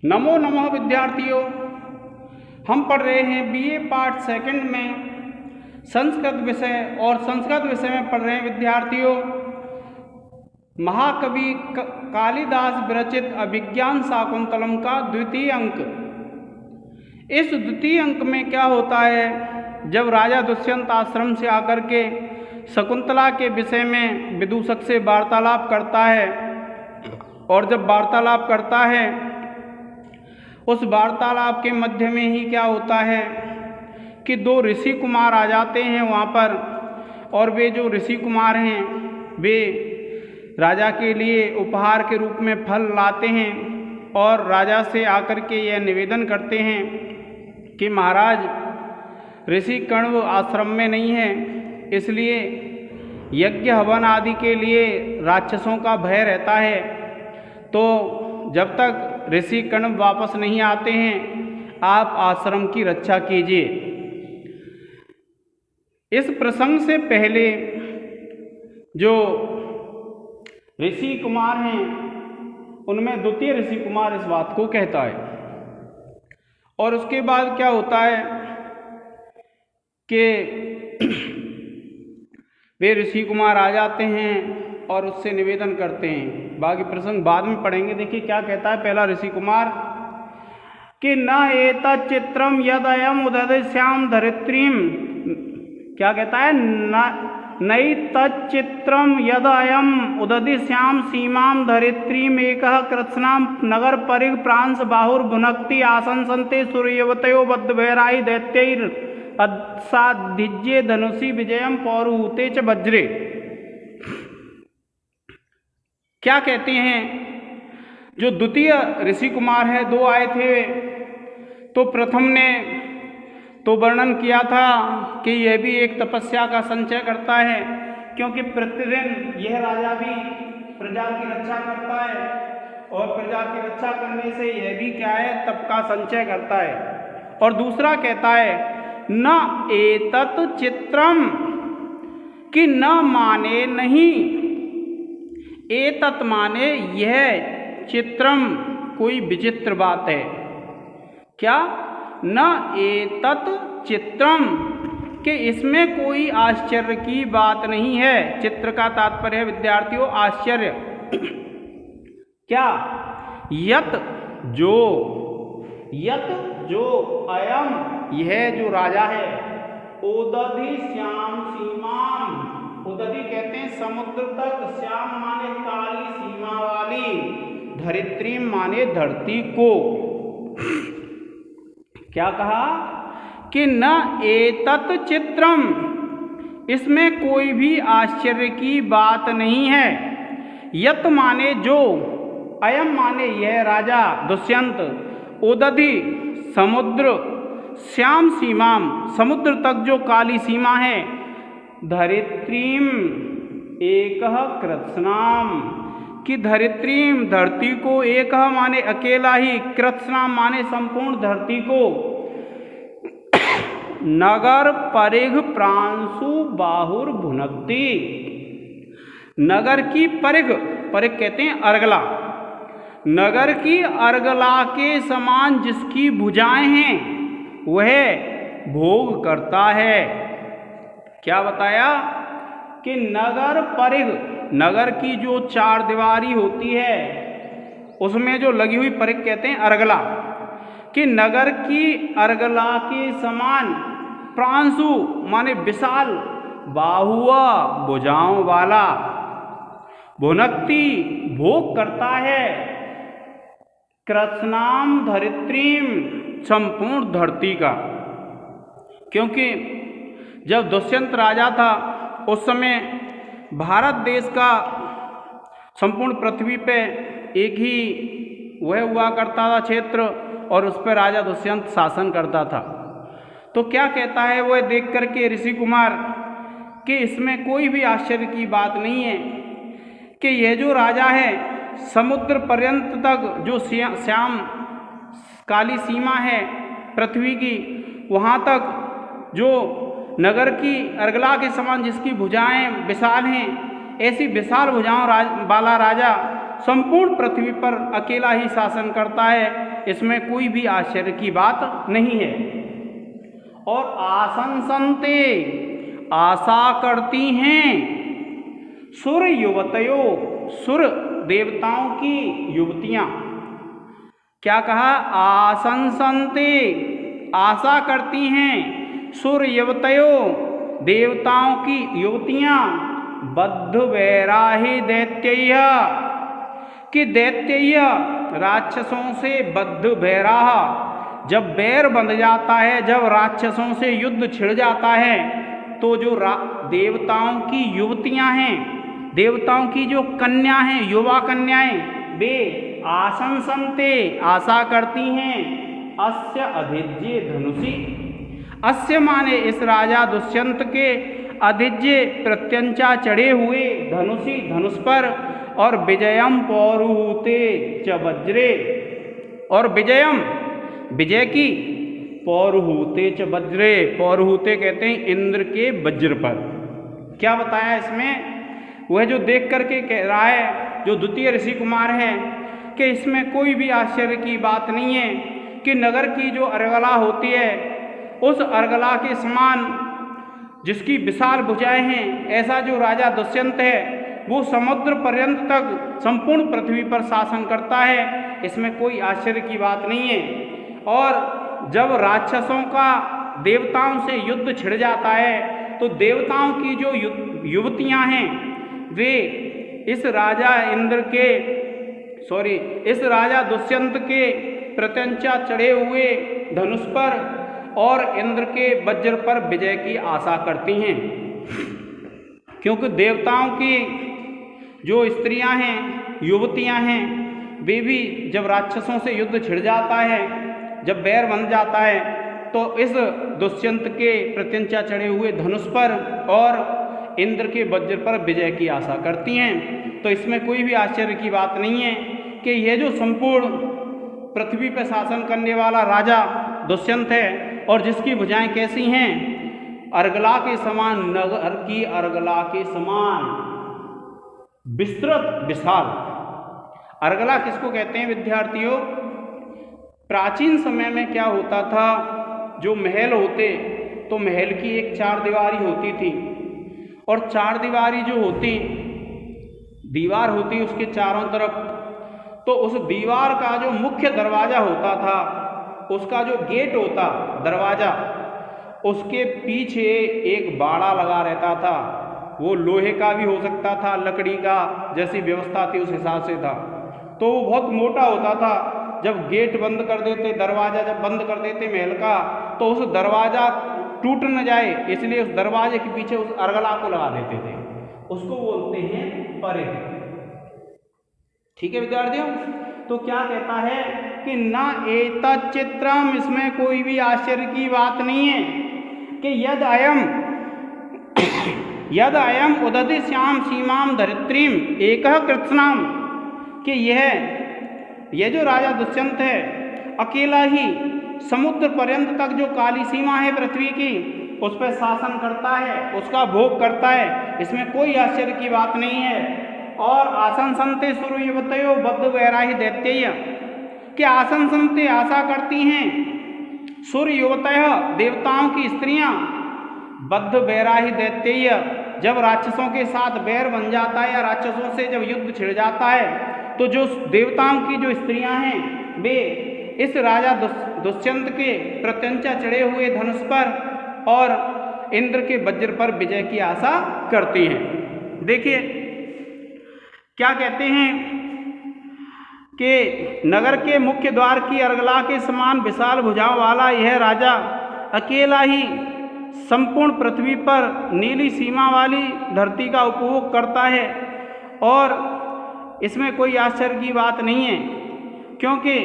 नमो नमः विद्यार्थियों, हम पढ़ रहे हैं बीए पार्ट सेकंड में संस्कृत विषय और संस्कृत विषय में पढ़ रहे हैं विद्यार्थियों महाकवि कालिदास विरचित अभिज्ञान शाकुंतलम का द्वितीय अंक। इस द्वितीय अंक में क्या होता है, जब राजा दुष्यंत आश्रम से आकर के शकुंतला के विषय में विदूषक से वार्तालाप करता है और जब वार्तालाप करता है उस वार्तालाप के मध्य में ही क्या होता है कि दो ऋषि कुमार आ जाते हैं वहाँ पर, और वे जो ऋषि कुमार हैं वे राजा के लिए उपहार के रूप में फल लाते हैं और राजा से आकर के यह निवेदन करते हैं कि महाराज ऋषि कण्व आश्रम में नहीं है, इसलिए यज्ञ हवन आदि के लिए राक्षसों का भय रहता है, तो जब तक ऋषि कण्व वापस नहीं आते हैं आप आश्रम की रक्षा कीजिए। इस प्रसंग से पहले जो ऋषि कुमार हैं उनमें द्वितीय ऋषि कुमार इस बात को कहता है, और उसके बाद क्या होता है कि वे ऋषि कुमार आ जाते हैं और उससे निवेदन करते हैं। बाकी प्रसंग बाद में पढ़ेंगे। देखिए क्या कहता है पहला ऋषि कुमार कि न एतत् चित्रम यदयम उदधिश्याम धरित्रीम। क्या कहता है, नई तच्चित्रम यदयम उदधिश्याम सीमाम धरित्रीम एकः कृत्स्नाम नगर परिग प्रांस बाहुर भुनक्ति आसंसन्ते सूर्यवतयो बद्धवैराई दैत्यैर असाधिज्ये धनुषि विजयम पौरुहूते च वज्रे। क्या कहते हैं, जो द्वितीय ऋषि कुमार है दो आए थे, तो प्रथम ने तो वर्णन किया था कि यह भी एक तपस्या का संचय करता है, क्योंकि प्रतिदिन यह राजा भी प्रजा की रक्षा करता है और प्रजा की रक्षा करने से यह भी क्या है, तप का संचय करता है। और दूसरा कहता है न एतत् चित्रम, कि न माने नहीं, एतत् माने यह, चित्रम कोई विचित्र बात है। क्या, न एतत् चित्रम, कि इसमें कोई आश्चर्य की बात नहीं है। चित्र का तात्पर्य है विद्यार्थियों आश्चर्य। क्या, यत जो अयम यह जो राजा है, उदधि श्याम सीमाम, उदधि कहते हैं समुद्र तक, श्याम माने काली सीमा वाली, धरित्री माने धरती को। क्या कहा कि न एतत् चित्रम, इसमें कोई भी आश्चर्य की बात नहीं है। यत माने जो, अयम माने यह राजा दुष्यंत, उदधि समुद्र, श्याम सीमाम समुद्र तक जो काली सीमा है, धरित्रीम एकः कृत्स्नाम, कि धरित्रीम धरती को, एकः माने अकेला ही, कृत्स्नाम माने संपूर्ण धरती को, नगर परिघ प्रांशु बाहुर भुनक्ति, नगर की परिघ, परिघ कहते हैं अर्गला, नगर की अर्गला के समान जिसकी भुजाएं हैं वह भोग करता है। क्या बताया कि नगर परिघ, नगर की जो चार दीवारी होती है उसमें जो लगी हुई परिघ कहते हैं अर्गला, कि नगर की अर्गला के समान, प्रांशु माने विशाल, बाहुआ भुजाओं वाला, भुनक्ति भोग करता है, कृत्स्नाम धरित्रीम संपूर्ण धरती का। क्योंकि जब दुष्यंत राजा था उस समय भारत देश का संपूर्ण पृथ्वी पे एक ही वह हुआ करता था क्षेत्र, और उस पर राजा दुष्यंत शासन करता था। तो क्या कहता है वह देख करके ऋषि कुमार कि इसमें कोई भी आश्चर्य की बात नहीं है कि यह जो राजा है समुद्र पर्यंत तक जो श्याम काली सीमा है पृथ्वी की, वहाँ तक जो नगर की अर्गला के समान जिसकी भुजाएं विशाल हैं, ऐसी विशाल भुजाओं वाला राजा संपूर्ण पृथ्वी पर अकेला ही शासन करता है, इसमें कोई भी आश्चर्य की बात नहीं है। और आशंसन्ते, आशा करती हैं, सुर युवतयो, सुर देवताओं की युवतियां। क्या कहा? आशंसन्ते, आशा करती हैं, सुर युवतयो, देवताओं की युवतियां, बद्ध वैराही दैत्यय, कि दैत्यय राक्षसों से बद्ध वैराह, जब बैर बंध जाता है, जब राक्षसों से युद्ध छिड़ जाता है, तो जो देवताओं की युवतियां हैं, देवताओं की जो कन्या हैं, युवा कन्याएं, वे आशंसन्ते, आशा करती हैं, अस्य अधिज्य धनुषी, अस्य माने इस राजा दुष्यंत के, अधिज्य प्रत्यंचा चढ़े हुए, धनुषी धनुष पर, और विजयम पौरुहूते च वज्रे, और विजयम विजय की, पौरुहूते च वज्रे, पौरुहूते कहते हैं इंद्र के वज्र पर। क्या बताया इसमें? वह जो देख करके कह रहा है, जो द्वितीय ऋषि कुमार है, कि इसमें कोई भी आश्चर्य की बात नहीं है कि नगर की जो अर्गला होती है, उस अर्गला के समान जिसकी विशाल भुजाएं हैं, ऐसा जो राजा दुष्यंत है, वो समुद्र पर्यंत तक संपूर्ण पृथ्वी पर शासन करता है, इसमें कोई आश्चर्य की बात नहीं है। और जब राक्षसों का देवताओं से युद्ध छिड़ जाता है, तो देवताओं की जो युवतियां हैं, वे इस राजा इस राजा दुष्यंत के प्रत्यंचा चढ़े हुए धनुष पर और इंद्र के वज्र पर विजय की आशा करती हैं, क्योंकि देवताओं की जो स्त्रियां हैं, युवतियां हैं, वे भी जब राक्षसों से युद्ध छिड़ जाता है, जब बैर बन जाता है, तो इस दुष्यंत के प्रत्यंचा चढ़े हुए धनुष पर और इंद्र के वज्र पर विजय की आशा करती हैं। तो इसमें कोई भी आश्चर्य की बात नहीं है कि यह जो संपूर्ण पृथ्वी पर शासन करने वाला राजा दुष्यंत है, और जिसकी भुजाएं कैसी हैं? अर्गला के समान, नगर की अर्गला के समान विस्तृत विशाल। अर्गला किसको कहते हैं विद्यार्थियों? प्राचीन समय में क्या होता था, जो महल होते, तो महल की एक चार दीवारी होती थी, और चार दीवारी जो होती, दीवार होती उसके चारों तरफ, तो उस दीवार का जो मुख्य दरवाजा होता था, उसका जो गेट होता, दरवाजा, उसके पीछे एक बाड़ा लगा रहता था। वो लोहे का भी हो सकता था, लकड़ी का, जैसी व्यवस्था थी उस हिसाब से था। तो वो बहुत मोटा होता था। जब गेट बंद कर देते, दरवाजा जब बंद कर देते महल का, तो उस दरवाजा टूट न जाए, इसलिए उस दरवाजे के पीछे उस अर्गला को लगा देते थे। उसको बोलते हैं परिध। ठीक है विद्यार्थियों? तो क्या कहता है कि न एतत् चित्रम, इसमें कोई भी आश्चर्य की बात नहीं है कि यद अयम उदधि श्याम सीमाम धरित्रीम एकः कृत्स्नाम, कि यह जो राजा दुष्यंत है, अकेला ही समुद्र पर्यंत तक जो काली सीमा है पृथ्वी की, उस पर शासन करता है, उसका भोग करता है, इसमें कोई आश्चर्य की बात नहीं है। और आशंसन्ते सूर्यवतयो बद्ध वैराही दैत्यय, कि आशंसन्ते, आशा करती हैं, सूर्य युवतय, देवताओं की स्त्रियां, बद्ध वैराही दैत्यय, जब राक्षसों के साथ बैर बन जाता है या राक्षसों से जब युद्ध छिड़ जाता है, तो जो देवताओं की जो स्त्रियां हैं, वे इस राजा दुष्यंत के प्रत्यंचा चढ़े हुए धनुष पर और इंद्र के वज्र पर विजय की आशा करती हैं। देखिए क्या कहते हैं कि नगर के मुख्य द्वार की अर्गला के समान विशाल भुजाओं वाला यह राजा अकेला ही संपूर्ण पृथ्वी पर नीली सीमा वाली धरती का उपभोग करता है, और इसमें कोई आश्चर्य की बात नहीं है, क्योंकि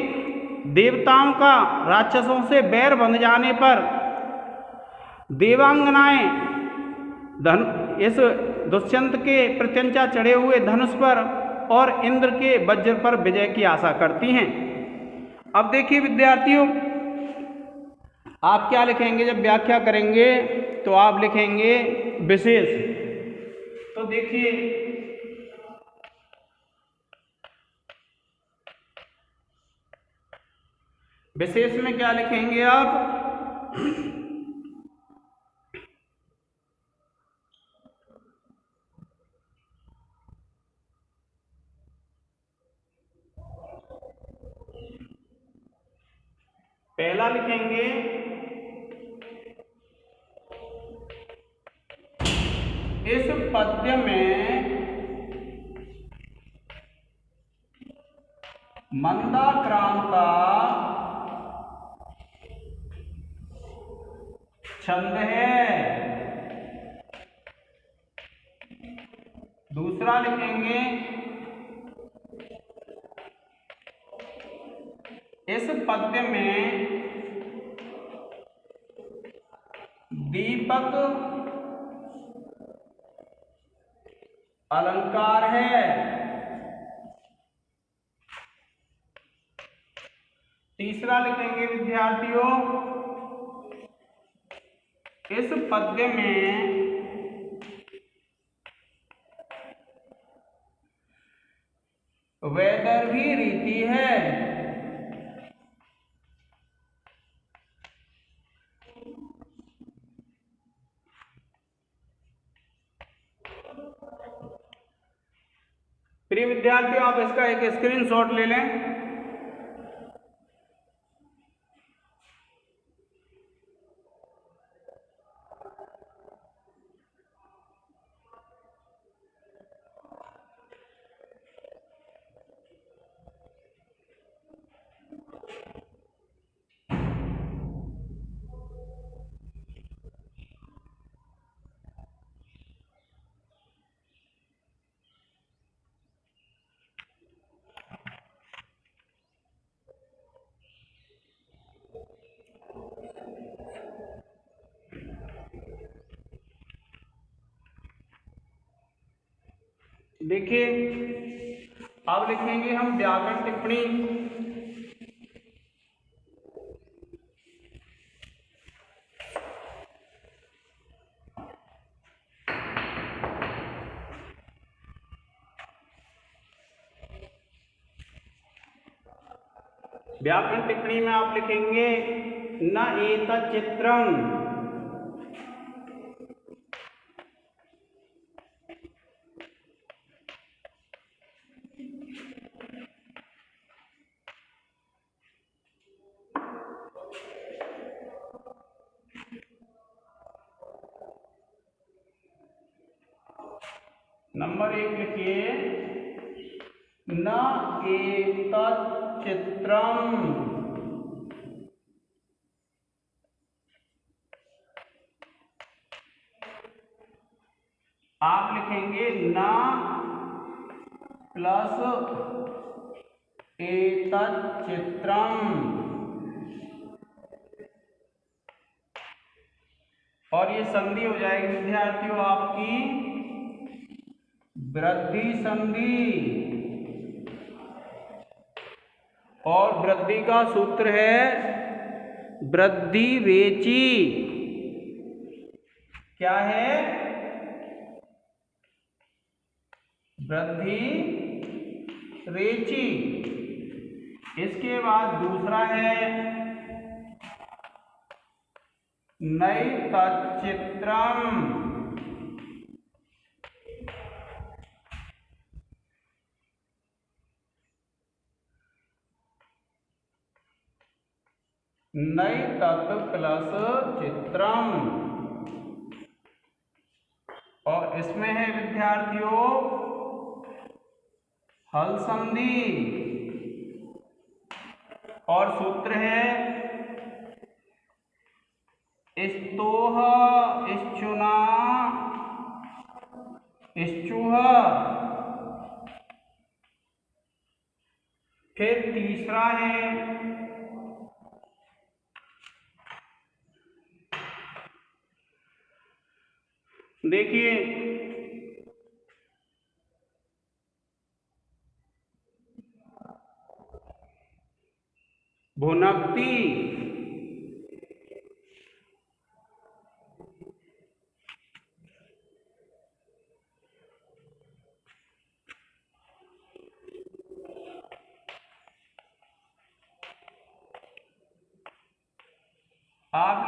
देवताओं का राक्षसों से बैर बंध जाने पर देवांगनाएं इस दुष्यंत के प्रत्यंचा चढ़े हुए धनुष पर और इंद्र के वज्र पर विजय की आशा करती हैं। अब देखिए विद्यार्थियों, आप क्या लिखेंगे जब व्याख्या करेंगे? तो आप लिखेंगे विशेष। तो देखिए विशेष में क्या लिखेंगे आप? पहला लिखेंगे इस पद्य में मंदाक्रांता छंद है। दूसरा लिखेंगे इस पद्य में दीपक अलंकार है। तीसरा लिखेंगे विद्यार्थियों इस पद्य में वैदर्भी रीति है। प्रिय विद्यार्थियों, आप इसका एक स्क्रीनशॉट ले लें। देखिए, अब लिखेंगे हम व्याकरण टिप्पणी। व्याकरण टिप्पणी में आप लिखेंगे न एतत् चित्रम नंबर 1 लिखिए न एतत् चित्रम। आप लिखेंगे न प्लस एतत् चित्रम और ये संधि हो जाएगी विद्यार्थियों आपकी वृद्धि संधि। और वृद्धि का सूत्र है वृद्धि रेची। क्या है? वृद्धि रेची। इसके बाद दूसरा है नैतत् चित्रम। नैतत् प्लस चित्रम। और इसमें है विद्यार्थियों हल संधि और सूत्र है स्तोह इश्चुना इश्चुह। फिर तीसरा है देखिए भुनक्ति।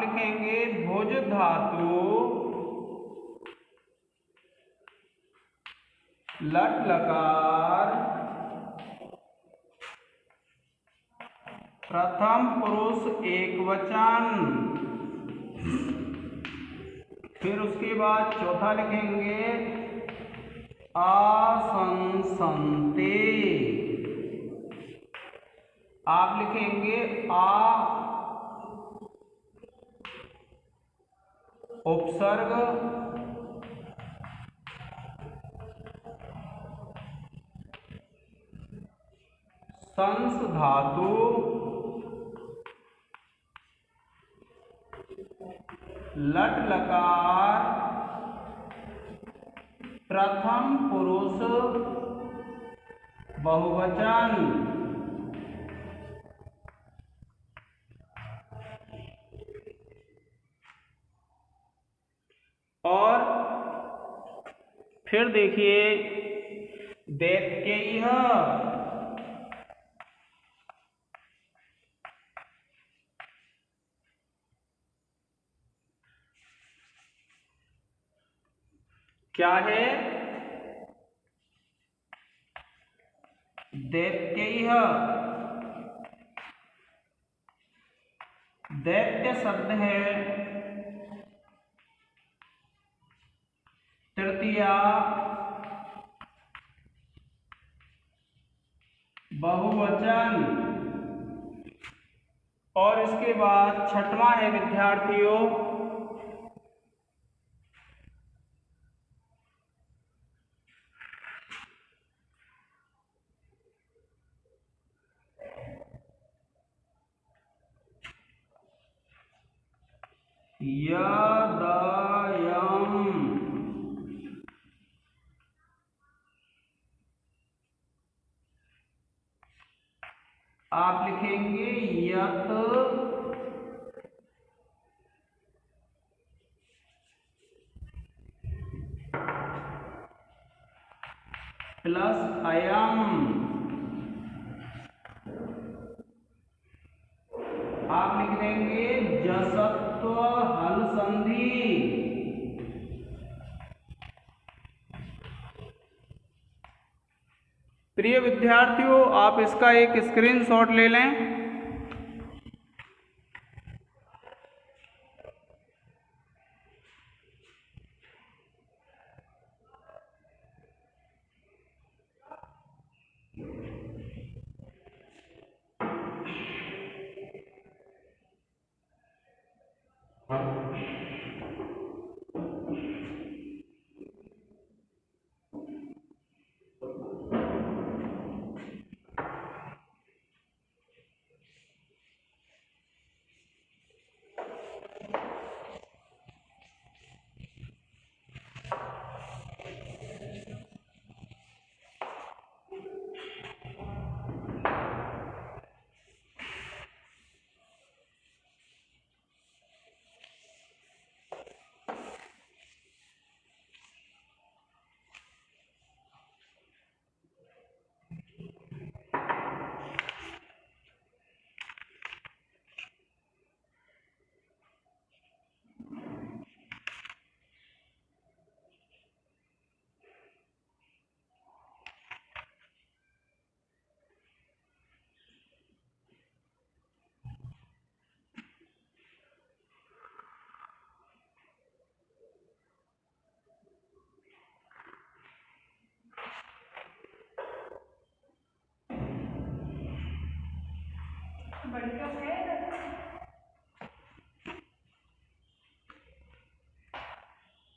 लिखेंगे भुज धातु लट लकार प्रथम पुरुष एकवचन। फिर उसके बाद चौथा लिखेंगे आसंसन्ते। आप लिखेंगे आ उपसर्ग संस धातु लट लकार प्रथम पुरुष बहुवचन। और फिर देखिए दैत्य क्या है? दैत्य। दैत्य शब्द है तृतीया बहुवचन। और इसके बाद छठवां है विद्यार्थियों यदयम्। आप लिखेंगे यत प्लस अयम। आप लिख देंगे जसत्व हल संधि। प्रिय विद्यार्थियों, आप इसका एक स्क्रीनशॉट ले लें।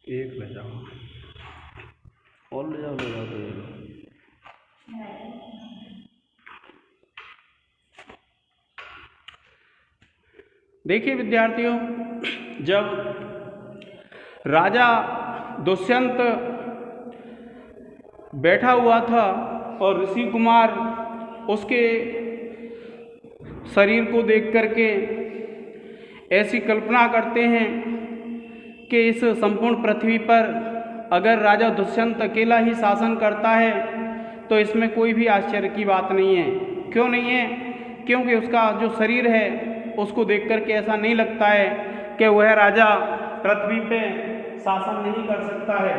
एक ले जाओ और ले जाओ देखिए विद्यार्थियों, जब राजा दुष्यंत बैठा हुआ था और ऋषि कुमार उसके शरीर को देख करके ऐसी कल्पना करते हैं कि इस संपूर्ण पृथ्वी पर अगर राजा दुष्यंत अकेला ही शासन करता है तो इसमें कोई भी आश्चर्य की बात नहीं है। क्यों नहीं है? क्योंकि उसका जो शरीर है उसको देख करके ऐसा नहीं लगता है कि वह राजा पृथ्वी पे शासन नहीं कर सकता है।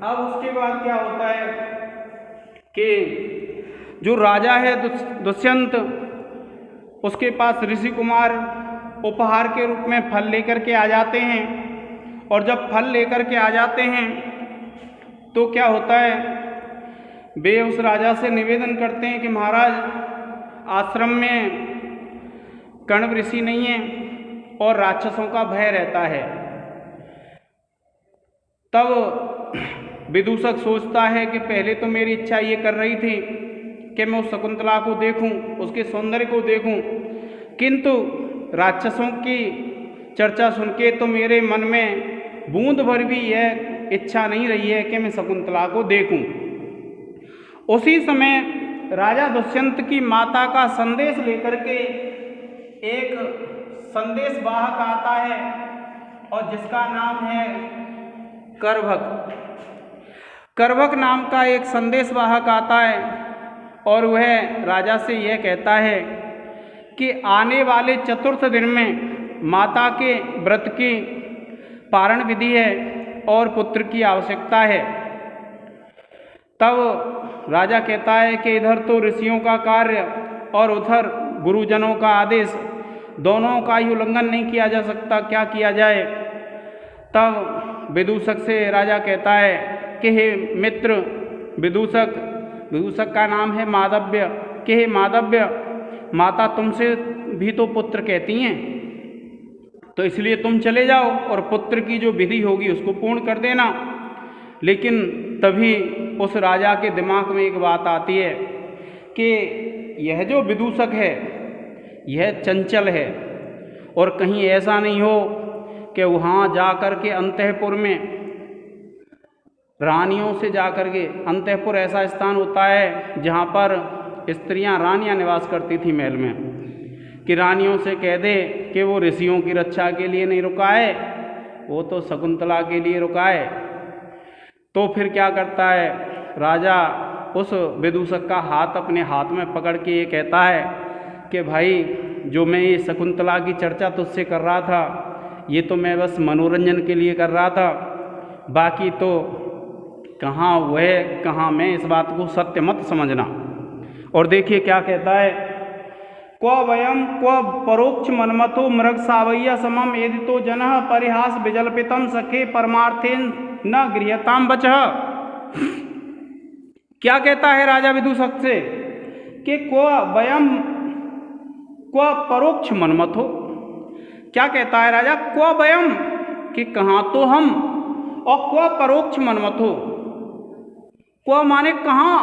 अब उसके बाद क्या होता है कि जो राजा है दुष्यंत, उसके पास ऋषि कुमार उपहार के रूप में फल लेकर के आ जाते हैं। और जब फल लेकर के आ जाते हैं तो क्या होता है, वे उस राजा से निवेदन करते हैं कि महाराज, आश्रम में कण्व ऋषि नहीं है और राक्षसों का भय रहता है। तब विदूषक सोचता है कि पहले तो मेरी इच्छा ये कर रही थी कि मैं उस शकुंतला को देखूं, उसके सौंदर्य को देखूं, किंतु राक्षसों की चर्चा सुन के तो मेरे मन में बूंद भर भी यह इच्छा नहीं रही है कि मैं शकुंतला को देखूं। उसी समय राजा दुष्यंत की माता का संदेश लेकर के एक संदेश वाहक आता है और जिसका नाम है करभक। करभक नाम का एक संदेश वाहक आता है और वह राजा से यह कहता है कि आने वाले चतुर्थ दिन में माता के व्रत की पारण विधि है और पुत्र की आवश्यकता है। तब राजा कहता है कि इधर तो ऋषियों का कार्य और उधर गुरुजनों का आदेश, दोनों का ही उल्लंघन नहीं किया जा सकता, क्या किया जाए। तब विदूषक से राजा कहता है कि हे मित्र विदूषक का नाम है माधव्य, कि हे माधव्य, माता तुमसे भी तो पुत्र कहती हैं, तो इसलिए तुम चले जाओ और पुत्र की जो विधि होगी उसको पूर्ण कर देना। लेकिन तभी उस राजा के दिमाग में एक बात आती है कि यह जो विदूषक है यह चंचल है और कहीं ऐसा नहीं हो कि वहाँ जा कर के अंतःपुर में रानियों से जा कर के, अंतःपुर ऐसा स्थान होता है जहाँ पर स्त्रियाँ रानियाँ निवास करती थी महल में, कि रानियों से कह दे कि वो ऋषियों की रक्षा के लिए नहीं रुका है, वो तो शकुंतला के लिए रुका है। तो फिर क्या करता है राजा, उस विदूषक का हाथ अपने हाथ में पकड़ के ये कहता है कि भाई, जो मैं ये शकुंतला की चर्चा तुझसे कर रहा था ये तो मैं बस मनोरंजन के लिए कर रहा था, बाकी तो कहाँ वह कहाँ मैं, इस बात को सत्य मत समझना। और देखिए क्या कहता है, क्व वयम क्व परोक्ष मनमतो मृग सावय्य समम एदितो जनः परिहास विजल्पितम सखे परमार्थेन न गृह्यताम वचः। क्या कहता है राजा विदूषक से कि क्व वयम क्व परोक्ष मनमतो, क्या कहता है राजा, क्व वयम कि कहाँ तो हम, और क्व परोक्ष मनमतो, क्व माने कहाँ,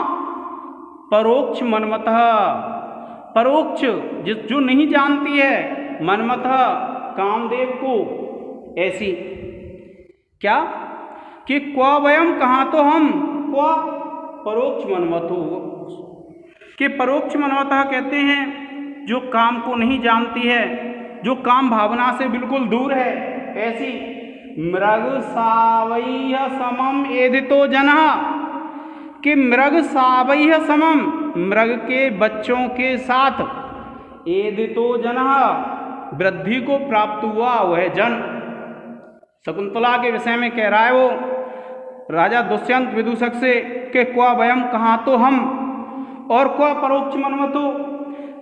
परोक्ष मनमतः, परोक्ष जो नहीं जानती है, मनमतः कामदेव को, ऐसी क्या कि क्व वयम कहाँ तो हम, क्व परोक्ष मनमतो, कि परोक्ष मनमतः कहते हैं जो काम को नहीं जानती है, जो काम भावना से बिल्कुल दूर है, ऐसी मृग सावय्य समम एदितो जनः, कि मृग सावय्य समम, मृग के बच्चों के साथ, एदितो जनः वृद्धि को प्राप्त हुआ वह जन। शकुंतला के विषय में कह रहा है वो राजा दुष्यंत विदूषक से कि क्व वयम कहाँ तो हम, और क्व परोक्ष मनमतो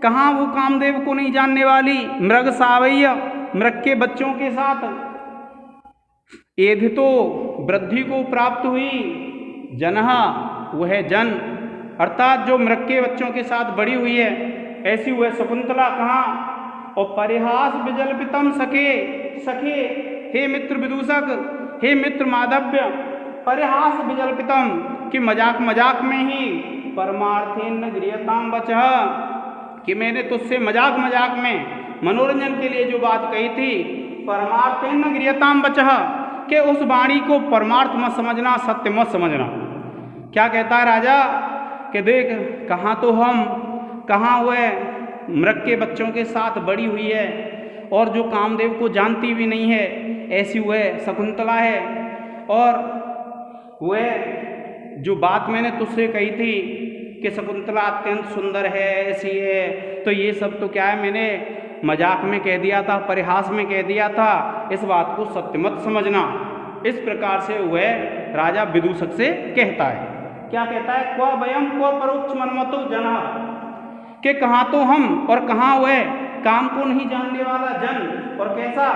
कहाँ वो कामदेव को नहीं जानने वाली, मृग सावय्य मृग के बच्चों के साथ, एधितो वृद्धि को प्राप्त हुई, जनः वह जन, अर्थात जो मृग के बच्चों के साथ बड़ी हुई है, ऐसी वह शकुंतला कहाँ, और परिहास विजल्पितम सखे, सखे हे मित्र विदूषक, हे मित्र माधव्य, परिहास विजल्पितम कि मजाक मजाक में ही, परमार्थेन गृह्यताम वचः कि मैंने तुझसे मजाक मजाक में मनोरंजन के लिए जो बात कही थी, परमार्थेन गृह्यताम वचः कि उस वाणी को परमार्थ मत समझना, सत्य मत समझना। क्या कहता है राजा कि देख कहाँ तो हम, कहाँ वह मृग के बच्चों के साथ बड़ी हुई है और जो कामदेव को जानती भी नहीं है, ऐसी वह शकुंतला है। और वह जो बात मैंने तुझसे कही थी कि शकुंतला अत्यंत सुंदर है, ऐसी है, तो ये सब तो क्या है, मैंने मजाक में कह दिया था, परिहास में कह दिया था, इस बात को सत्य मत समझना। इस प्रकार से वह राजा विदूषक से कहता है। क्या कहता है? क्व वयम क्व परोक्ष मनमतो जना, कि कहाँ तो हम और कहाँ वह काम को नहीं जानने वाला जन। और कैसा?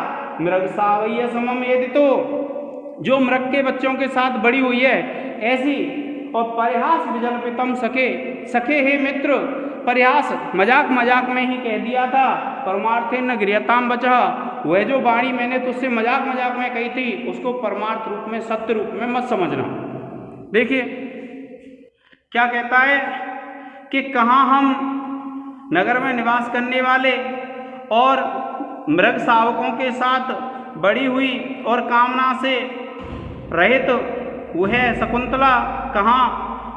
मृग सावैय समम एदितो, जो मृग के बच्चों के साथ बड़ी हुई है ऐसी। और परिहास विजल्पितम सखे, सखे हे मित्र, परिहास मजाक मजाक में ही कह दिया था। परमार्थे न गृहताम बचः, वह जो वाणी मैंने तुझसे मजाक मजाक में कही थी उसको परमार्थ रूप में, सत्य रूप में मत समझना। देखिए क्या कहता है कि कहाँ हम नगर में निवास करने वाले और मृग शावकों के साथ बड़ी हुई और कामना से रहित वह शकुंतला कहाँ,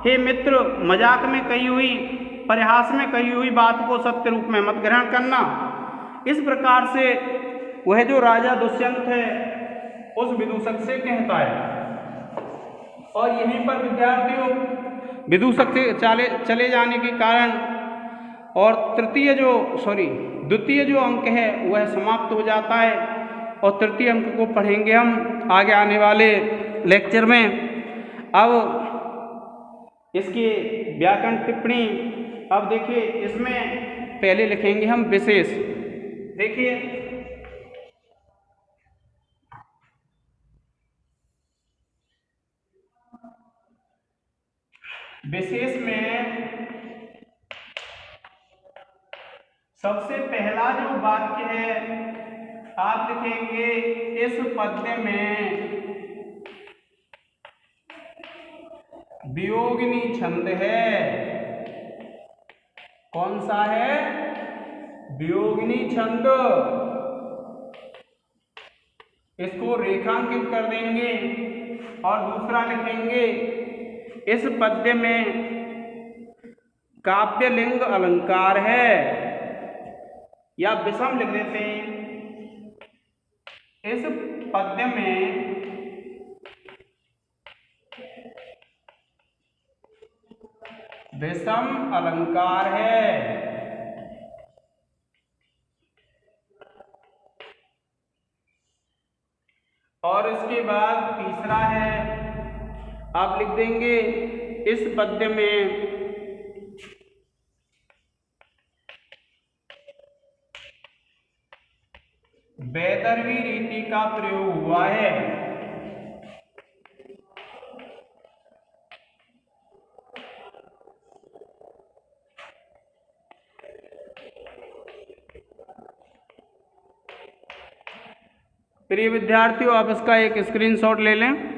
हे मित्र, मजाक में कही हुई, परिहास में कही हुई बात को सत्य रूप में मत ग्रहण करना। इस प्रकार से वह जो राजा दुष्यंत है उस विदूषक से कहता है। और यहीं पर विद्यार्थियों विदूषक से चले जाने के कारण और द्वितीय जो अंक है वह समाप्त हो जाता है। और तृतीय अंक को पढ़ेंगे हम आगे आने वाले लेक्चर में। अब इसकी व्याकरण टिप्पणी, अब देखिए इसमें पहले लिखेंगे हम विशेष। देखिए विशेष में सबसे पहला जो वाक्य है आप लिखेंगे, इस पद्य में वियोगिनी छंद है। कौन सा है? वियोगिनी छंद। इसको रेखांकित कर देंगे। और दूसरा लिखेंगे, इस पद्य में काव्यलिंग अलंकार है, या विषम लिख देते हैं, इस पद्य में विषम अलंकार है। और इसके बाद तीसरा है, आप लिख देंगे, इस पद्य में वैदर्भी रीति का प्रयोग हुआ है। प्रिय विद्यार्थियों, आप इसका एक स्क्रीनशॉट ले लें।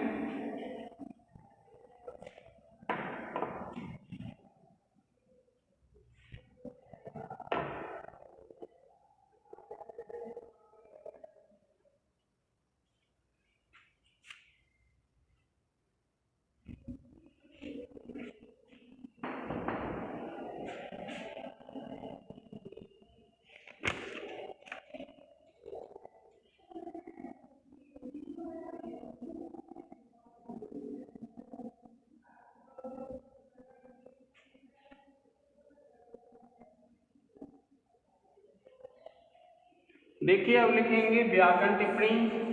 देखिए अब लिखेंगे व्याकरण टिप्पणी।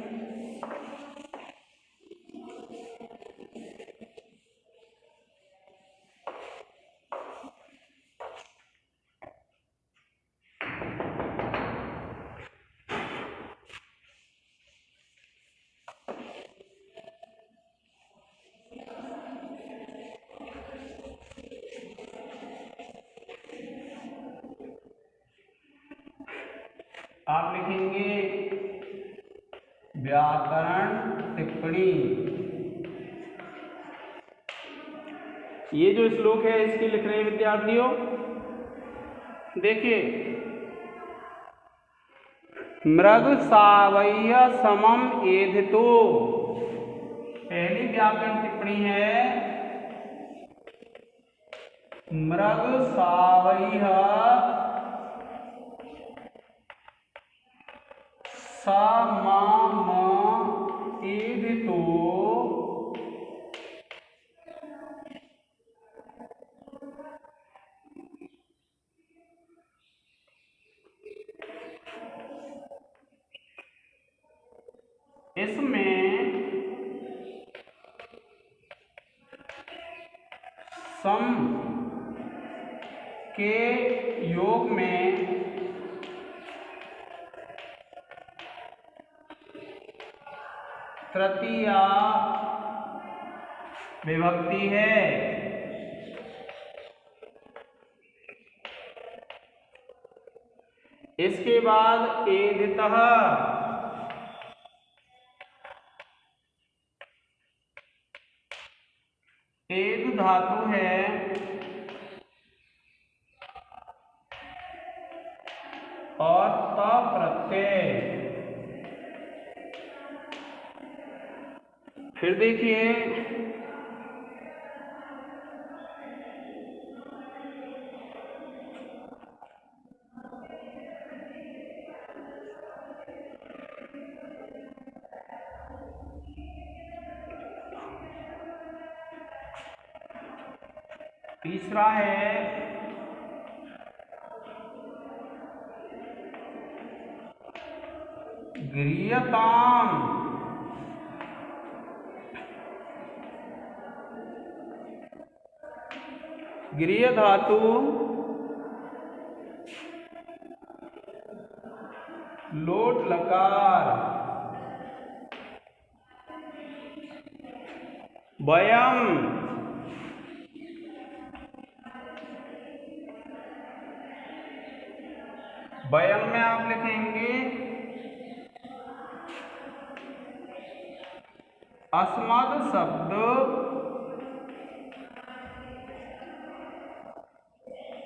आप लिखेंगे व्याकरण टिप्पणी। ये जो श्लोक है इसकी लिख रहे हैं विद्यार्थियों। देखिए, मृग सावय्य समम एधितो, पहली व्याकरण टिप्पणी है, मृग सावय्य समम एधितो इसमें सम के योग में तृतीया विभक्ति है। इसके बाद एदितः, एदु धातु है और त प्रत्यय। फिर देखिए तीसरा है गृह्यताम्। गृह्य धातु लोट लकार वयम। वयम में आप लिखेंगे अस्मद शब्द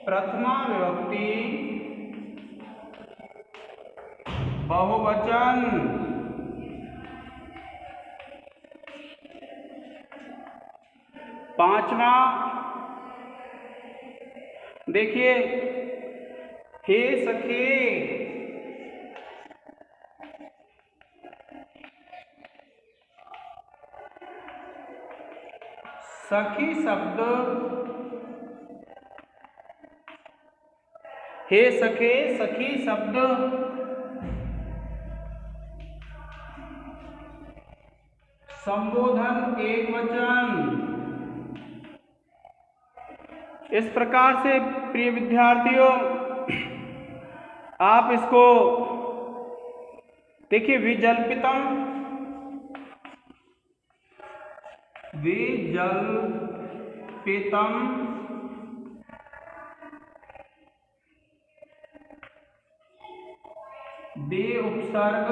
प्रथमा विभक्ति बहुवचन। पांचवा देखिए हे सखे, सखी शब्द, हे सखे सखी शब्द संबोधन एकवचन। इस प्रकार से प्रिय विद्यार्थियों आप इसको देखिए विजल्पितम, विजल्पितम दे उपसर्ग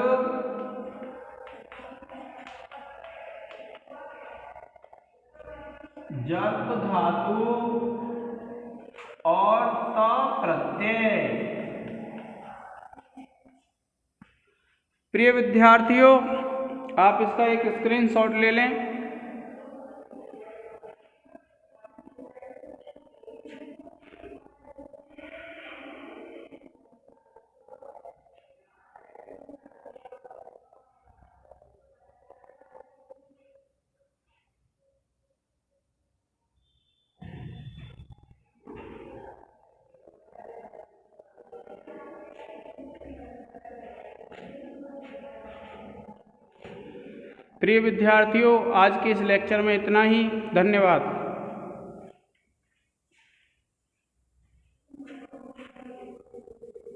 जल्प धातु और त प्रत्यय। प्रिय विद्यार्थियों आप इसका एक स्क्रीनशॉट ले लें। प्रिय विद्यार्थियों आज के इस लेक्चर में इतना ही। धन्यवाद।